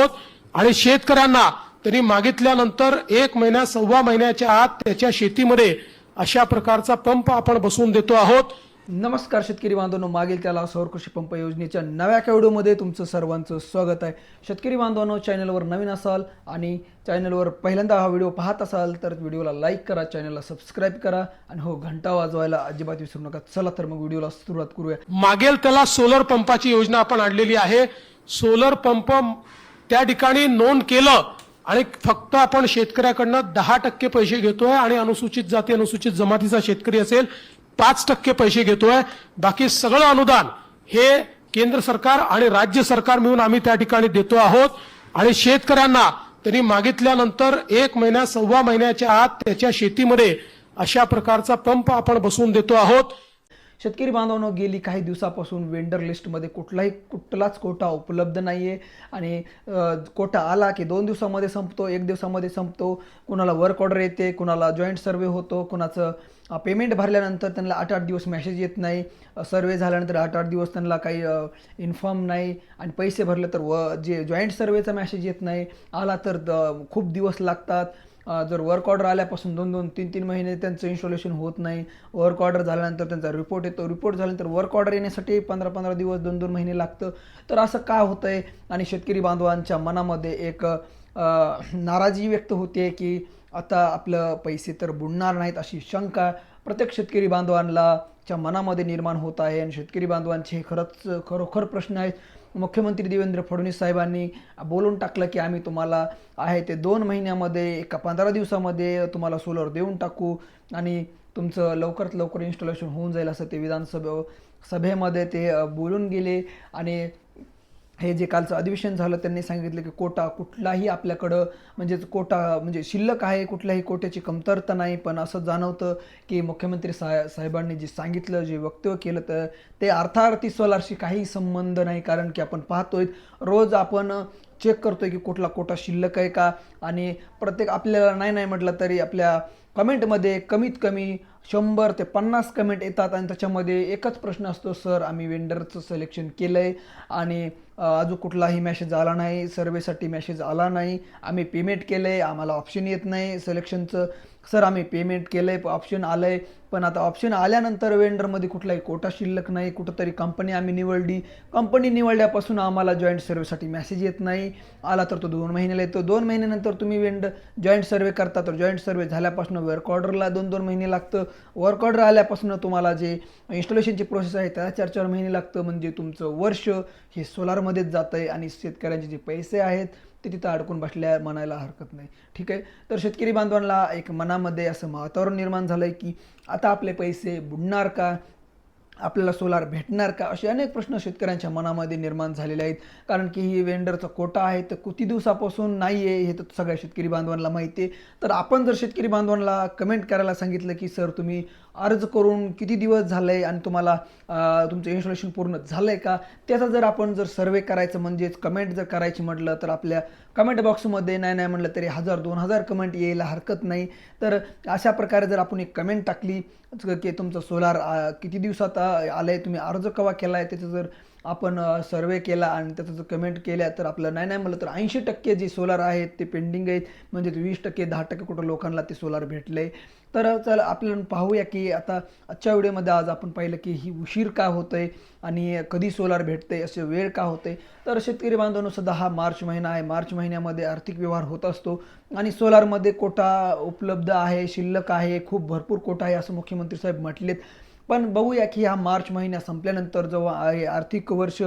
आहोत आणि शेतकऱ्यांना त्यांनी मागितल्यानंतर 1 महिना 1.25 महिन्याच्या आत त्याच्या शेतीमध्ये अशा प्रकारचा पंप आपण बसवून देतो आहोत। नमस्कार शेतकरी बांधवांनो, मागील त्याला सौर कृषी पंप योजनेच्या नव्या व्हिडिओमध्ये तुमचं सर्वांचं स्वागत आहे। शेतकरी बांधवांनो, चॅनलवर नवीन असाल आणि चॅनलवर पहिल्यांदा हा व्हिडिओ पाहत असाल तर व्हिडिओला लाईक करा, चॅनलला सबस्क्राइब करा आणि हो घंटा वाजवायला अजिबात विसरू नका। चला तर मग व्हिडिओला सुरुवात करूया। मागेल त्याला सोलर पंपाची योजना आपण आणलेली आहे। सोलर पंप त्या ठिकाणी नोंद केलं आणि फक्त आपण शेतकऱ्याकडनं 10% पैसे घेतोय आणि अनुसूचित जाती अनुसूचित जमातीचा शेतकरी असेल 5% पैसे घेतोय। बाकी सगळं अनुदान हे केंद्र सरकार आणि राज्य सरकार मिळून आम्ही त्या ठिकाणी देतो आहोत आणि शेतकऱ्यांना त्यांनी मागितल्यानंतर 1 महिना 1.25 महिन्याच्या आत त्याच्या शेतीमध्ये अशा प्रकारचा पंप आपण बसवून देतो आहोत। शेतकरी बांधवांनो, गेली काही दिवसापासून वेंडर लिस्टमध्ये कुठलाच कोटा उपलब्ध नाहीये आणि कोटा आला की 2 दिवसामध्ये संपतो, 1 दिवसामध्ये संपतो। कुणाला वर्क ऑर्डर येते, कुणाला जॉईंट सर्वे होतो, कुणाचं पेमेंट भरल्यानंतर त्यांना 8-8 दिवस मेसेज येत नाही, सर्वे झाल्यानंतर 8-8 दिवस त्यांना काही इन्फॉर्म नाही आणि पैसे भरले तर जे जॉईंट सर्वेचा मेसेज येत नाही, आला तर खूप दिवस लागतात। जर वर्क ऑर्डर आल्यापासून 2-2, 3-3 महिने त्यांचं इन्स्टॉलेशन होत नाही। वर्क ऑर्डर झाल्यानंतर त्यांचा रिपोर्ट येतो, रिपोर्ट झाल्यानंतर वर्क ऑर्डर येण्यासाठी 15-15 दिवस 2-2 महिने लागतं। तर असं का होतंय आणि शेतकरी बांधवांच्या मनामध्ये एक नाराजी व्यक्त होते की आता आपलं पैसे तर बुडणार नाहीत अशी शंका प्रत्येक शेतकरी बांधवांना च्या मनामध्ये निर्माण होत आहे आणि शेतकरी बांधवांचे खरोखर प्रश्न आहेत। मुख्यमंत्री देवेंद्र फडणवीस साहेबांनी बोलून टाकलं की आम्ही तुम्हाला आहे ते 2 महिन्यामध्ये एका 15 दिवसामध्ये तुम्हाला सोलर देऊन टाकू आणि तुमचं लवकरात लवकर इन्स्टॉलेशन होऊन जाईल असं ते सभेमध्ये ते बोलून गेले। आणि हे जे कालचं अधिवेशन झालं त्यांनी सांगितलं की कोटा कुठलाही आपल्याकडं कोटा शिल्लक आहे, कुठल्याही कोट्याची कमतरता नाही। पण असं जाणवतं की मुख्यमंत्री साहेबांनी जे सांगितलं, जे वक्तव्य केलं तर ते अर्थार्थी सोलारशी काही संबंध नाही। कारण की आपण पाहतोय रोज आपण चेक करतोय की कुठला कोटा शिल्लक आहे का आणि प्रत्येक आपल्याला नाही म्हटलं तरी आपल्या कमेंटमध्ये कमीत कमी 100 ते 50 कमेंट येतात आणि त्याच्यामध्ये एकच प्रश्न असतो, सर आम्ही वेंडरचं सिलेक्शन केलंय आणि अजून कुठलाही मेसेज आला नाही, सर्वेसाठी मेसेज आला नाही, आम्ही पेमेंट केलंय, आम्हाला ऑप्शन येत नाही सिलेक्शनचं, सर आम्ही पेमेंट केलंय ऑप्शन आलंय पण आता ऑप्शन आल्यानंतर वेंडरमध्ये कुठलाही कोटा शिल्लक नाही, कुठंतरी कंपनी आम्ही निवडली, कंपनी निवडल्यापासून आम्हाला जॉईंट सर्वेसाठी मेसेज येत नाही, आला तर तो 2 महिन्याला येतो, 2 महिन्यानंतर तुम्ही जॉईंट सर्वे करता तर जॉईंट सर्वे झाल्यापासून वर्क ऑर्डरला 2-2 महिने लागतं, वर्क ऑर्डर आल्यापासून तुम्हाला जे इन्स्टॉलेशनची प्रोसेस आहे त्याला 4-4 महिने लागतं। म्हणजे तुमचं वर्ष हे सोलारमध्येच जातं आहे आणि शेतकऱ्यांचे जे पैसे आहेत ते तिथं अडकून बसल्या म्हणायला हरकत नाही। ठीक आहे, तर शेतकरी बांधवांना एक मनामध्ये असं वातावरण निर्माण झालंय की आता आपले पैसे बुडणार का, आपल्याला सोलार भेटणार का, असे अनेक प्रश्न शेतकऱ्यांच्या मनामध्ये निर्माण झालेले आहेत। कारण की ही वेंडरचा कोटा आहे तर किती दिवसापासून नाही आहे हे तर सगळ्या शेतकरी बांधवांना माहिती आहे। तर आपण जर शेतकरी बांधवांना कमेंट करायला सांगितलं की सर तुम्ही अर्ज करून किती दिवस झाले आणि तुम्हाला तुमचं इन्स्टॉलेशन पूर्ण झालंय का, त्याचा जर आपण सर्वे करायचं म्हणजेच कमेंट जर करायची म्हटलं तर आपल्या कमेंट बॉक्समध्ये नाही म्हटलं तरी 1000-2000 कमेंट यायला हरकत नाही। तर अशा प्रकारे जर आपण एक कमेंट टाकली की तुमचं सोलार किती दिवसात आलंय, तुम्ही अर्ज केव्हा केलाय, त्याचं जर आपण सर्वे केला आणि त्याचं जर कमेंट केल्या तर आपलं नाही म्हटलं तर 80% जे सोलार आहेत ते पेंडिंग आहेत, म्हणजे 20% 10% कुठं लोकांना ते सोलार भेटले। तर चला आपण पाहूया की आता आजच्या व्हिडिओमध्ये आज आपण पाहिलं की ही उशीर का होतंय आणि कधी सोलार भेटते, असे वेळ का होते। तर शेतकरी बांधवांनो, सध्या हा मार्च महिना आहे, मार्च महिन्यामध्ये आर्थिक व्यवहार होत असतो आणि सोलारमध्ये कोटा उपलब्ध आहे, शिल्लक आहे, खूप भरपूर कोटा आहे असं मुख्यमंत्री साहेब म्हटलेत। पण बघूया की हा मार्च महिना संपल्यानंतर जेव्हा आर्थिक वर्ष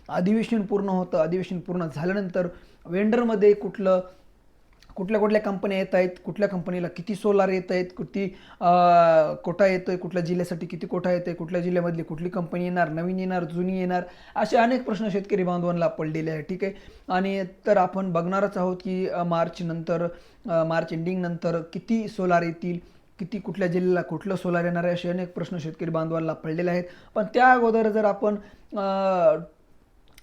अधिवेशन पूर्ण होतं, अधिवेशन पूर्ण झाल्यानंतर वेंडरमध्ये कुठल्या कंपन्या येत आहेत, कुठल्या कंपनीला किती सोलार येत आहेत, किती कोटा येतोय, कुठल्या जिल्ह्यासाठी किती कोटा येतोय, कुठल्या जिल्ह्यामधली कुठली कंपनी येणार, नवीन येणार, जुनी येणार, असे अनेक प्रश्न शेतकरी बांधवांना पडलेले आहेत। ठीक आहे, आणि तर आपण बघणारच आहोत की मार्च एंडिंग नंतर किती सोलार येतील, किती कुठल्या जिल्ह्याला कुठलं सोलार येणार आहे, असे अनेक प्रश्न शेतकरी बांधवांना पडलेले आहेत। पण त्या अगोदर जर आपण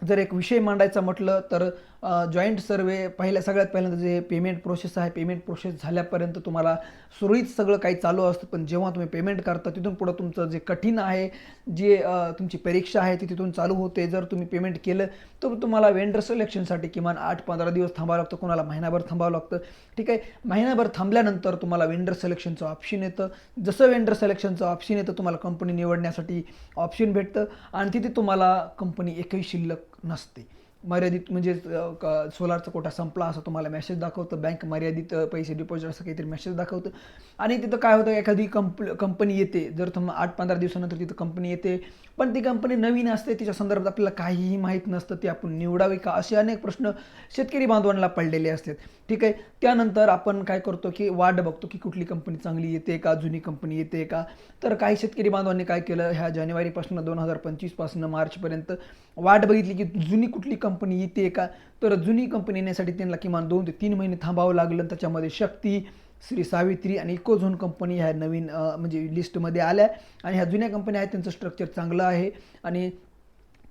जर एक विषय मांडायचा म्हटलं तर जॉईंट सर्वे सगळ्यात पहिल्यांदा जे पेमेंट प्रोसेस आहे, पेमेंट प्रोसेस झाल्यापर्यंत तुम्हाला सुरळीत सगळं काही चालू असतं. पण जेव्हा तुम्ही पेमेंट करता तिथून पुढं तुमचं जे कठीण आहे, जे तुमची परीक्षा आहे ती तिथून चालू होते. जर तुम्ही पेमेंट केलं तर तुम्हाला वेंडर सिलेक्शनसाठी किमान 8-15 दिवस थांबावं लागतं, कोणाला महिनाभर थांबावं लागतं. ठीक आहे, महिनाभर थांबल्यानंतर तुम्हाला वेंडर सिलेक्शनचं ऑप्शन येतं. जसं वेंडर सिलेक्शनचं ऑप्शन येतं तुम्हाला कंपनी निवडण्यासाठी ऑप्शन भेटतं आणि तिथे तुम्हाला कंपनी एकही शिल्लक नसते. मर्यादित म्हणजे सोलारचा कोटा संपला असं तुम्हाला मेसेज दाखवतं, बँक मर्यादित पैसे डिपॉझिट असं काहीतरी मेसेज दाखवतं. आणि तिथं काय होतं, एखादी कंपनी येते, जर तुम्हाला 8-15 दिवसानंतर तिथं कंपनी येते, पण ती कंपनी नवीन असते, तिच्या संदर्भात आपल्याला काहीही माहीत नसतं, ती आपण निवडावी का, असे अनेक प्रश्न शेतकरी बांधवांना पडलेले असतात. ठीक आहे, त्यानंतर आपण काय करतो की वाट बघतो की कुठली कंपनी चांगली येते का, जुनी कंपनी येते का. तर काही शेतकरी बांधवांनी काय केलं, ह्या जानेवारीपासून 2025 पासून मार्चपर्यंत वाट बघितली की जुनी कुठली कंपनी येते का. तर जुनी कंपनी येण्यासाठी त्यांना किमान 2 ते 3 महिने थांबावं लागलं. त्याच्यामध्ये शक्ती, श्री सावित्री आणि इकोझोन कंपनी ह्या नवीन म्हणजे लिस्टमध्ये आल्या आणि ह्या जुन्या कंपन्या आहेत, त्यांचं स्ट्रक्चर चांगलं आहे आणि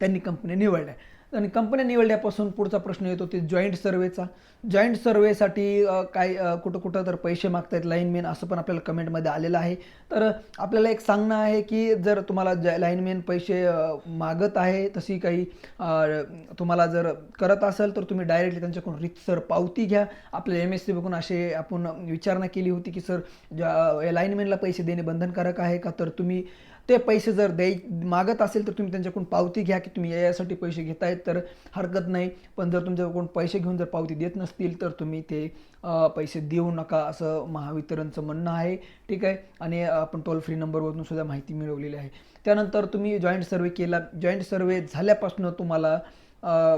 त्यांनी कंपन्या निवडल्या. आणि कंपन्या निवडल्यापासून पुढचा प्रश्न येतो ते जॉईंट सर्वेचा. जॉईंट सर्वेसाठी काय कुठं तर पैसे मागतायत लाईनमॅन, असं पण आपल्याला कमेंटमध्ये आलेलं आहे. तर आपल्याला एक सांगणं आहे की जर तुम्हाला लाईनमॅन पैसे मागत आहे, तशी काही तुम्हाला जर करत असेल तर तुम्ही डायरेक्टली त्यांच्याकडून रितसर पावती घ्या. आपल्या MSC बघून असे आपण विचारणा केली होती की सर लाईनमॅनला पैसे देणे बंधनकारक आहे का. तर तुम्ही ते पैसे जर मागत असेल तर तुम्ही त्यांच्याकडून पावती घ्या की तुम्ही यासाठी पैसे घेतायत तर हरकत नाही. पण जर तुमच्याकडून पैसे घेऊन जर पावती देत नसतील तर तुम्ही ते पैसे देऊ नका, असं महावितरणचं म्हणणं आहे. ठीक आहे, आणि आपण टोल फ्री नंबरवरून सुद्धा माहिती मिळवलेली आहे. त्यानंतर तुम्ही जॉईंट सर्वे केला, जॉईंट सर्वे झाल्यापासून तुम्हाला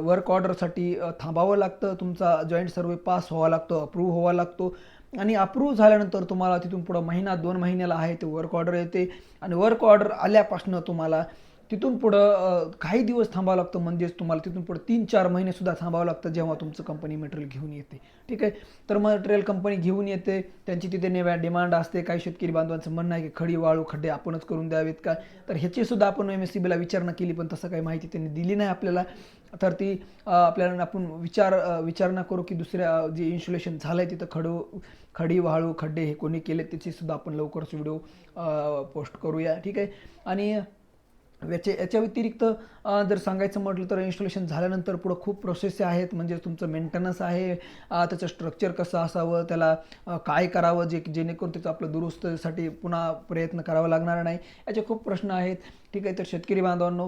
वर्क ऑर्डरसाठी थांबावं लागतं. तुमचा जॉईंट सर्वे पास व्हावा लागतो, अप्रूव्ह व्हावा लागतो आणि अप्रूव्ह झाल्यानंतर तुम्हाला तिथून पुढं 1-2 महिन्याला आहे ते वर्क ऑर्डर येते आणि वर्क ऑर्डर आल्यापासून तुम्हाला तिथून पुढं काही दिवस थांबावं लागतं. म्हणजेच तुम्हाला तिथून पुढं 3-4 महिनेसुद्धा थांबावं लागतं जेव्हा तुमचं कंपनी मटेरियल घेऊन येते. ठीक आहे, तर मटेरियल कंपनी घेऊन येते, त्यांची तिथे डिमांड असते. काही शेतकरी बांधवांचं म्हणणं आहे की खडी वाळू खड्डे आपणच करून द्यावेत का. तर ह्याची सुद्धा आपण MSCBला विचारणा केली पण तसं काही माहिती त्यांनी दिली नाही आपल्याला. तर ती आपल्याला आपण विचारणा करू की दुसऱ्या जे इन्स्टॉलेशन झालं आहे तिथं खडी वाळू खड्डे हे कोणी केले त्याची सुद्धा आपण लवकरच व्हिडिओ पोस्ट करूया. ठीक आहे, आणि याच्या व्यतिरिक्त जर सांगायचं म्हटलं तर इन्स्टॉलेशन झाल्यानंतर पुढं खूप प्रोसेस आहेत. म्हणजे तुमचं मेंटेनन्स आहे, त्याचं स्ट्रक्चर कसं असावं, त्याला काय करावं जेणेकरून त्याचं आपलं दुरुस्तीसाठी पुन्हा प्रयत्न करावा लागणार नाही, याचे खूप प्रश्न आहेत. ठीक आहे, तर शेतकरी बांधवांनो,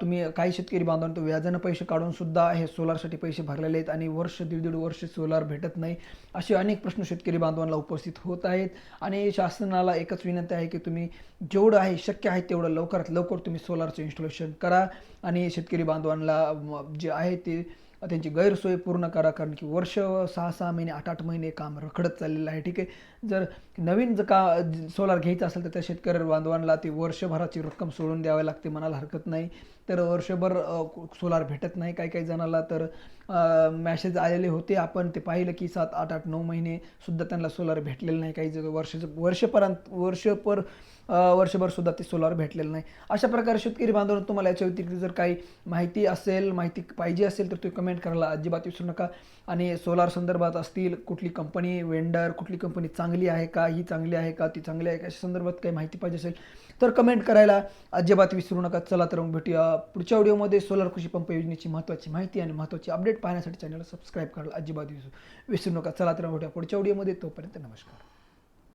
तुम्ही काही शेतकरी बांधवांनो व्याजानं पैसे काढून सुद्धा हे सोलारसाठी पैसे भरलेले आहेत आणि दीड वर्ष सोलार भेटत नाही, असे अनेक प्रश्न शेतकरी बांधवांना उपस्थित होत आहेत. आणि शासनाला एकच विनंती आहे की तुम्ही जेवढं आहे शक्य आहे तेवढं लवकरात लवकर तुम्ही सोलारचं इन्स्टॉलेशन करा आणि शेतकरी बांधवांना जे आहे ते त्यांची गैरसोय पूर्ण करा. कारण की वर्ष 6-6 महिने 8-8 महिने काम रखडत चाललेलं आहे. ठीक आहे, जर नवीन सोलार घ्यायचं असेल तर त्या शेतकरी बांधवांना ती वर्षभराची रक्कम सोडून द्यावी लागते, म्हणायला हरकत नाही. तर वर्षभर सोलार भेटत नाही. काही जणाला तर मॅसेज आलेले होते, आपण ते पाहिलं की 7, 8, 8, 9 महिने सुद्धा त्यांना सोलार भेटलेलं नाही. काही वर्षभर सुद्धा ते सोलार भेटलेलं नाही. अशा प्रकारे शेतकरी बांधवांनो, तुम्हाला याच्या व्यतिरिक्त जर काही माहिती पाहिजे असेल तर तुम्ही कमेंट करायला अजिबात विसरू नका. आणि सोलार संदर्भात असतील, कुठली कंपनी वेंडर, कुठली कंपनी चांगली आहे का, ही चांगली आहे का, ती चांगली आहे का, अशा संदर्भात काही माहिती पाहिजे असेल तर कमेंट करायला अजिबात विसरू नका. चला तर मग भेटूया पुढच्या व्हिडिओमध्ये. सोलार कृषी पंप योजनेची महत्त्वाची माहिती आणि महत्त्वाची अपडेट पाहण्यासाठी चॅनलला सबस्क्राईब करायला अजिबात विसरू नका. चला तर भेटूया पुढच्या व्हिडिओमध्ये. तोपर्यंत नमस्कार.